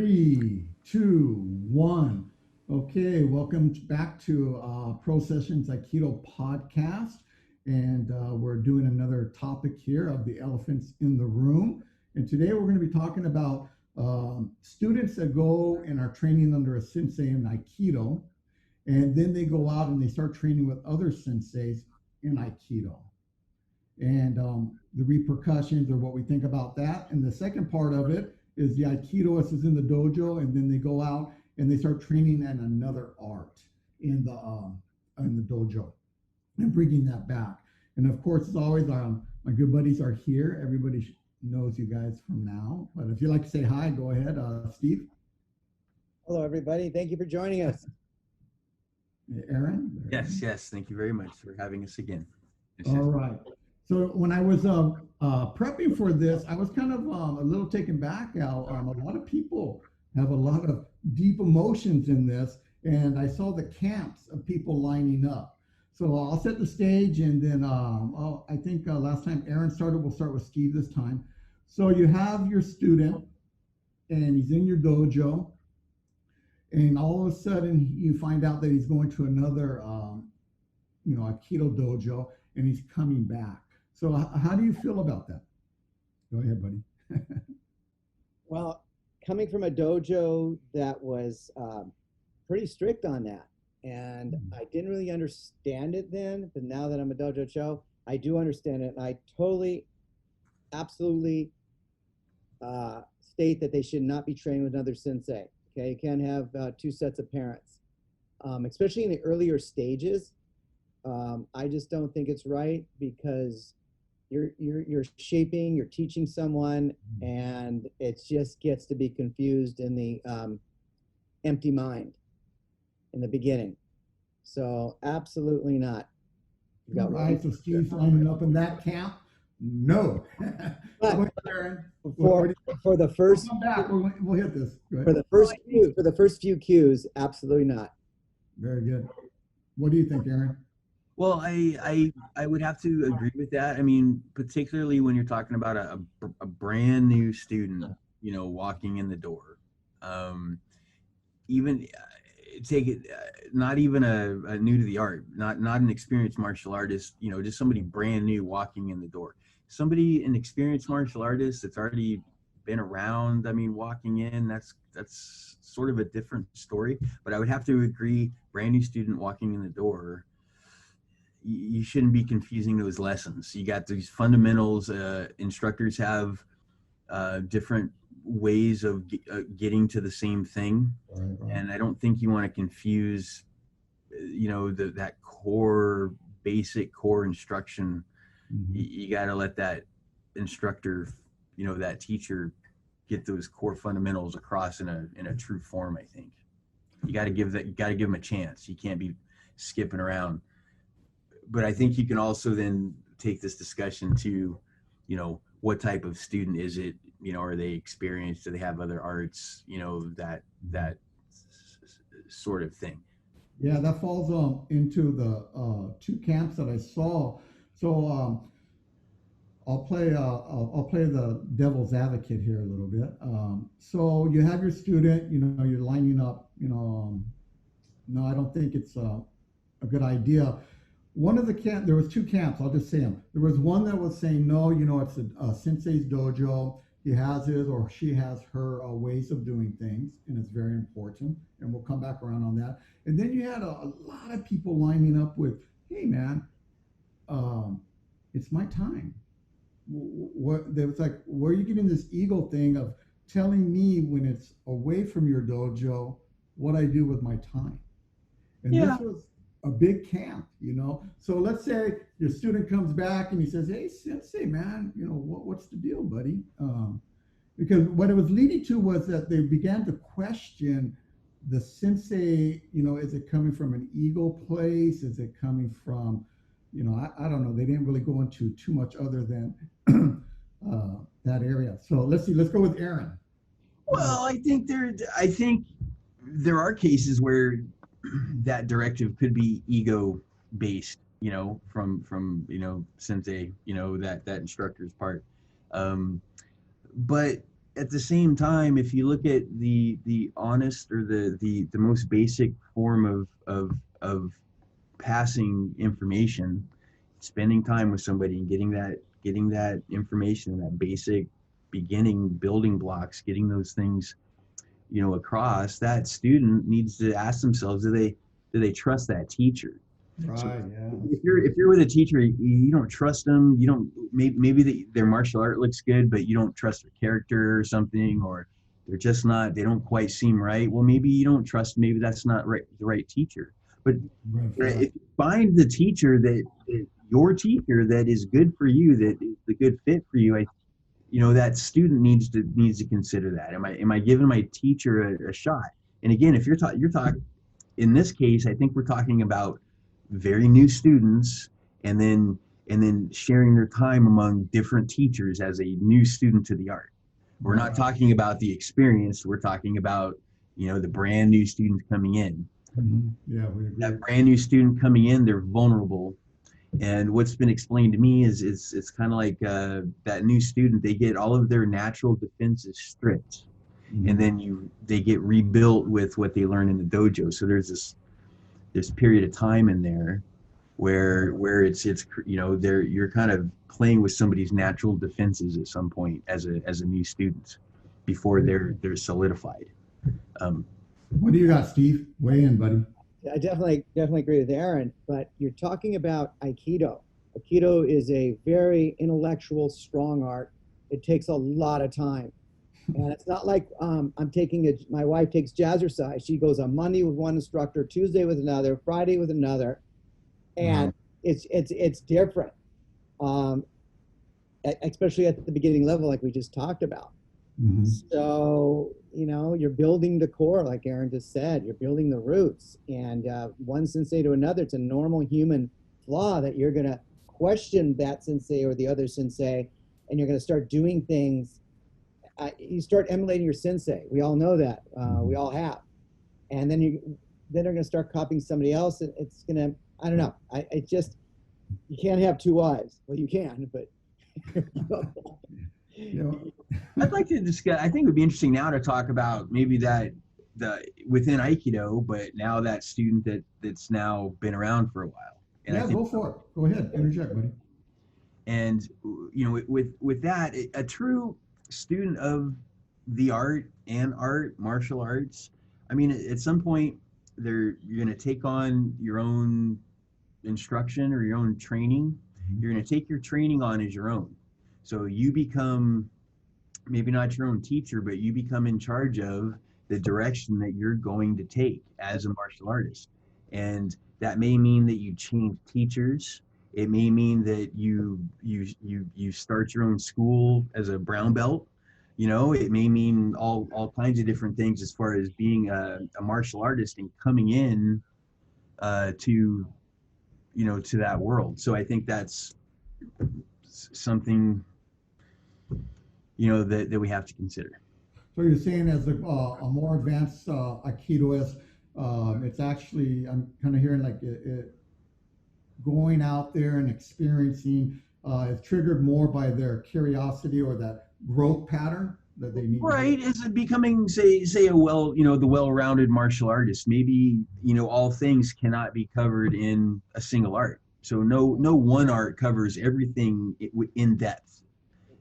Three, two, one. Okay, welcome back to Pro Sessions Aikido podcast. And we're doing another topic here of the elephants in the room. And today we're going to be talking about students that go and are training under a sensei in Aikido. And then they go out and they start training with other senseis in Aikido. And the repercussions or what we think about that. And the second part of it is the Aikidoist is in the dojo, and then they go out and they start training at another art in the dojo and bringing that back. And of course, as always, my good buddies are here. Everybody knows you guys from now. But if you'd like to say hi, go ahead, Steve. Hello, everybody. Thank you for joining us. Aaron? Yes. Thank you very much for having us again. All right. So when I was prepping for this, I was kind of a little taken back. A lot of people have a lot of deep emotions in this, and I saw the camps of people lining up. So I'll set the stage, and then I think last time Aaron started, we'll start with Steve this time. So you have your student, and he's in your dojo, and all of a sudden you find out that he's going to another, Aikido dojo, and he's coming back. So how do you feel about that? Go ahead, buddy. Well, coming from a dojo that was pretty strict on that, and I didn't really understand it then, but now that I'm a dojo cho, I do understand it, and I totally, absolutely state that they should not be trained with another sensei. Okay, you can't have two sets of parents, especially in the earlier stages. I just don't think it's right because you're shaping, you're teaching someone, and it just gets to be confused in the empty mind in the beginning. So absolutely not. All right, so Steve's lining up in that camp. No. But for the first, we'll come back. We'll hit this. For the first few cues, absolutely not. Very good. What do you think, Aaron? Well, I would have to agree with that. I mean, particularly when you're talking about a brand new student, walking in the door. Even take it, not even a new to the art, not an experienced martial artist, just somebody brand new walking in the door. An experienced martial artist that's already been around, walking in, that's sort of a different story. But I would have to agree, brand new student walking in the door, you shouldn't be confusing those lessons. You got these fundamentals. Instructors have different ways of getting to the same thing, right. And I don't think you want to confuse, that basic core instruction. Mm-hmm. You got to let that instructor, that teacher, get those core fundamentals across in a true form. I think you got to give them a chance. You can't be skipping around. But I think you can also then take this discussion to, what type of student is it? Are they experienced? Do they have other arts? That sort of thing. Yeah, that falls into the two camps that I saw. So I'll play the devil's advocate here a little bit. So you have your student, you're lining up. No, I don't think it's a good idea. One of the there was two camps, I'll just say them. There was one that was saying, no, it's a sensei's dojo. He has his or she has her ways of doing things, and it's very important. And we'll come back around on that. And then you had a lot of people lining up with, hey, man, it's my time. They was like, where are you getting this ego thing of telling me when it's away from your dojo what I do with my time? And this was a big camp, So let's say your student comes back and he says, hey, sensei, man, what's the deal, buddy? Because what it was leading to was that they began to question the sensei, is it coming from an ego place? Is it coming from, I don't know. They didn't really go into too much other than that area. So let's go with Aaron. Well, I think there are cases where that directive could be ego based, from sensei, that instructor's part. But at the same time, if you look at the honest or the most basic form of passing information, spending time with somebody and getting that information, that basic beginning building blocks, getting those things, across, that student needs to ask themselves, do they trust that teacher? So Right. Yeah. if you're with a teacher, you don't trust them. You don't, maybe their martial art looks good, but you don't trust their character or something, or they're just not. They don't quite seem right. Well, maybe you don't trust. Maybe that's not the right teacher. But Right. if you find the teacher that your teacher that is good for you, that is the good fit for you, that student needs to consider that. Am I giving my teacher a shot? And again, if you're talking in this case, I think we're talking about very new students, and then sharing their time among different teachers as a new student to the art. We're not talking about the experience. We're talking about the brand new student coming in. Yeah, we agree. That brand new student coming in, they're vulnerable. And what's been explained to me is it's kind of like that new student, they get all of their natural defenses stripped, and then they get rebuilt with what they learn in the dojo. So there's this period of time in there where it's you're kind of playing with somebody's natural defenses at some point as a new student before they're solidified. What do you got, Steve? Weigh in, buddy. I definitely agree with Aaron, but you're talking about Aikido. Aikido is a very intellectual, strong art. It takes a lot of time. And it's not like my wife takes jazzercise. She goes on Monday with one instructor, Tuesday with another, Friday with another. And it's different, especially at the beginning level, like we just talked about. So, you're building the core, like Aaron just said, you're building the roots, and one sensei to another, it's a normal human flaw that you're going to question that sensei or the other sensei, and you're going to start doing things. You start emulating your sensei. We all know that. We all have. And then they're going to start copying somebody else. And it's going to, I don't know. You can't have two wives. Well, you can, but. I'd like to discuss, I think it would be interesting now to talk about maybe within Aikido, but now that student that's now been around for a while. And I think, go for it. Go ahead. Interject, buddy. And, with that, a true student of the art and martial arts, I mean, at some point you're going to take on your own instruction or your own training. You're going to take your training on as your own. So you become maybe not your own teacher, but you become in charge of the direction that you're going to take as a martial artist. And that may mean that you change teachers. It may mean that you start your own school as a brown belt. It may mean all kinds of different things as far as being a martial artist and coming in to that world. So I think that's something that we have to consider. So you're saying as a more advanced Aikidoist, it's actually, I'm kind of hearing like it going out there and experiencing is triggered more by their curiosity or that growth pattern that they need. Right, is it becoming say the well-rounded martial artist? Maybe all things cannot be covered in a single art. So no one art covers everything in depth.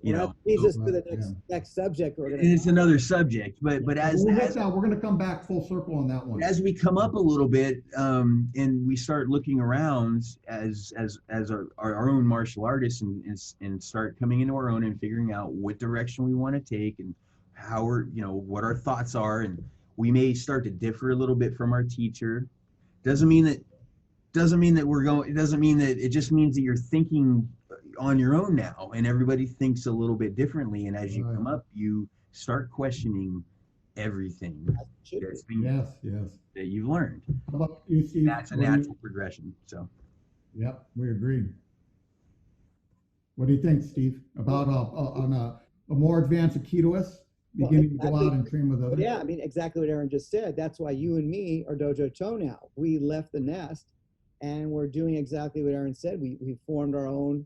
That leads us to the next subject. It's another subject, but as we're going to come back full circle on that one. As we come up a little bit, and we start looking around as our own martial artists and start coming into our own and figuring out what direction we want to take and how what our thoughts are, and we may start to differ a little bit from our teacher. Doesn't mean that we're going. It doesn't mean that. It just means that you're thinking on your own now, and everybody thinks a little bit differently. And as you come up, you start questioning everything that you've learned. How about you, Steve? That's a natural progression. So, yep, we agree. What do you think, Steve, about on a more advanced Aikidoist beginning to go out and train with others? Yeah, I mean, exactly what Aaron just said. That's why you and me are Dojo Cho now. We left the nest, and we're doing exactly what Aaron said. We formed our own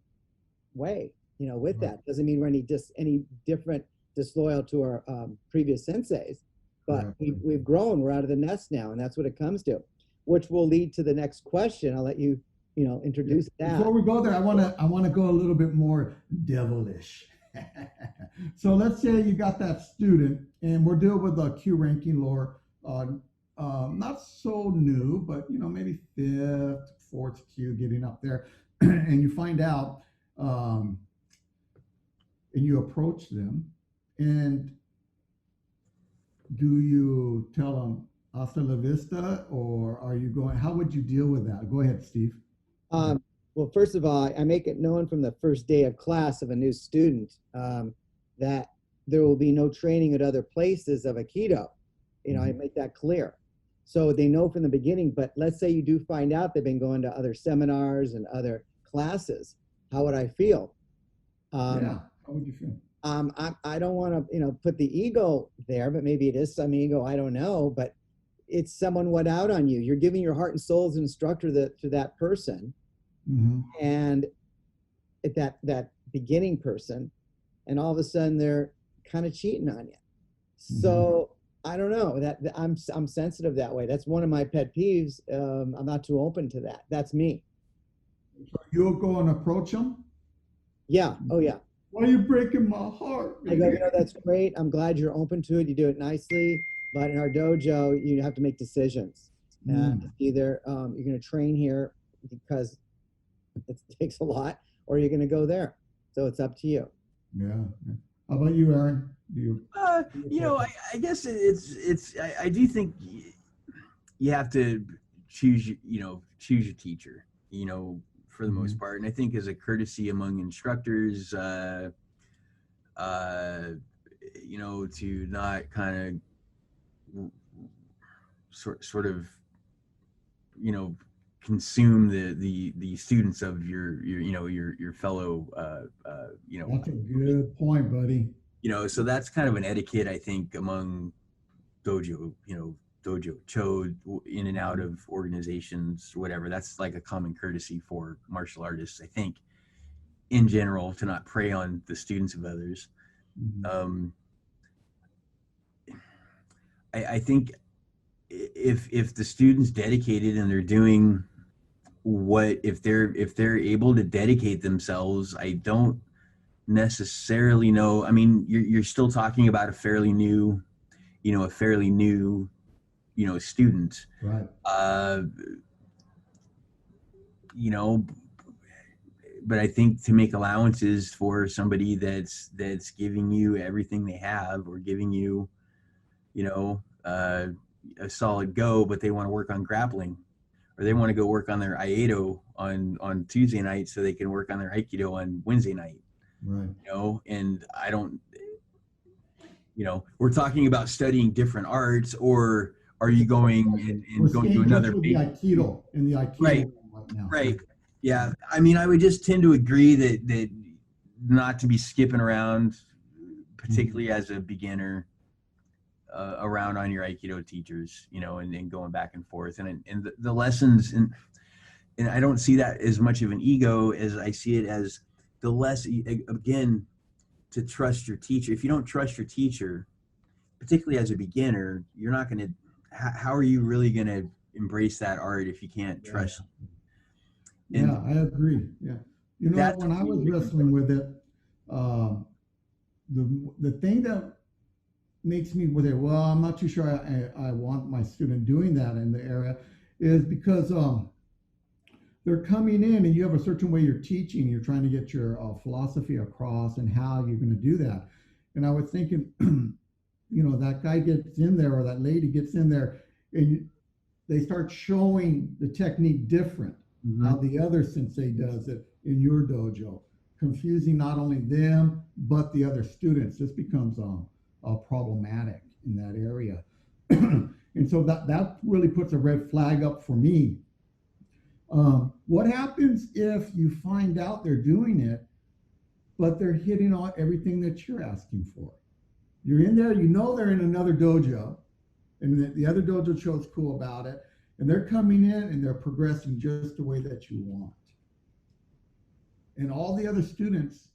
way, with that. Doesn't mean we're any different disloyal to our previous senseis, but we've grown. We're out of the nest now, and that's what it comes to, which will lead to the next question. I'll let you, introduce that. Before we go there, I want to go a little bit more devilish. So let's say you got that student, and we're dealing with a Q ranking lore, not so new, but maybe fifth, fourth Q, getting up there, and you find out, and you approach them, and do you tell them hasta la vista, or are you going? How would you deal with that? Go ahead, Steve. Well, first of all, I make it known from the first day of class of a new student that there will be no training at other places of Aikido. I make that clear. So they know from the beginning, but let's say you do find out they've been going to other seminars and other classes. How would I feel? How would you feel? I don't want to, put the ego there, but maybe it is some ego. I don't know, but it's someone went out on you. You're giving your heart and soul as an instructor to that person. Mm-hmm. And at that beginning person, and all of a sudden they're kind of cheating on you. So I don't know, that I'm sensitive that way. That's one of my pet peeves. I'm not too open to that. That's me. So you'll go and approach them? Yeah. Oh yeah. Why are you breaking my heart? I go, that's great. I'm glad you're open to it. You do it nicely. But in our dojo, you have to make decisions. Either you're going to train here because it takes a lot, or you're going to go there. So it's up to you. Yeah. How about you, Aaron? Do you? I guess I do think you have to choose your teacher, for the most part. And I think as a courtesy among instructors, to not kind of sort of, consume the students of your fellow, That's a good point, buddy. So that's kind of an etiquette, I think, among dojo cho, in and out of organizations, whatever. That's like a common courtesy for martial artists, I think, in general, to not prey on the students of others. I think if the student's dedicated and they're doing if they're able to dedicate themselves, I don't necessarily know. I mean, you're still talking about a fairly new student, right? But I think to make allowances for somebody that's giving you everything they have, or giving you, a solid go, but they want to work on grappling, or they want to go work on their Aikido on Tuesday night so they can work on their Aikido on Wednesday night. Right. And I don't, we're talking about studying different arts, or are you going and going to another the Aikido in the Aikido right now? Right. Yeah. I mean, I would just tend to agree that not to be skipping around, particularly as a beginner, around on your Aikido teachers, and going back and forth, and the lessons, and I don't see that as much of an ego as I see it as the lesson, again, to trust your teacher. If you don't trust your teacher, particularly as a beginner, you're not going to, how are you really going to embrace that art if you can't trust? Yeah, I agree. Yeah. When I was wrestling with it, the thing that makes me with it, well, I'm not too sure I want my student doing that in the area, is because they're coming in and you have a certain way you're teaching, you're trying to get your philosophy across and how you're going to do that. And I was thinking, that guy gets in there, or that lady gets in there, and they start showing the technique different, how the other sensei does it in your dojo, confusing not only them, but the other students. This becomes problematic in that area. And so that really puts a red flag up for me. What happens if you find out they're doing it, but they're hitting on everything that you're asking for? You're in there, they're in another dojo, and the other dojo cho's cool about it, and they're coming in and they're progressing just the way that you want. And all the other students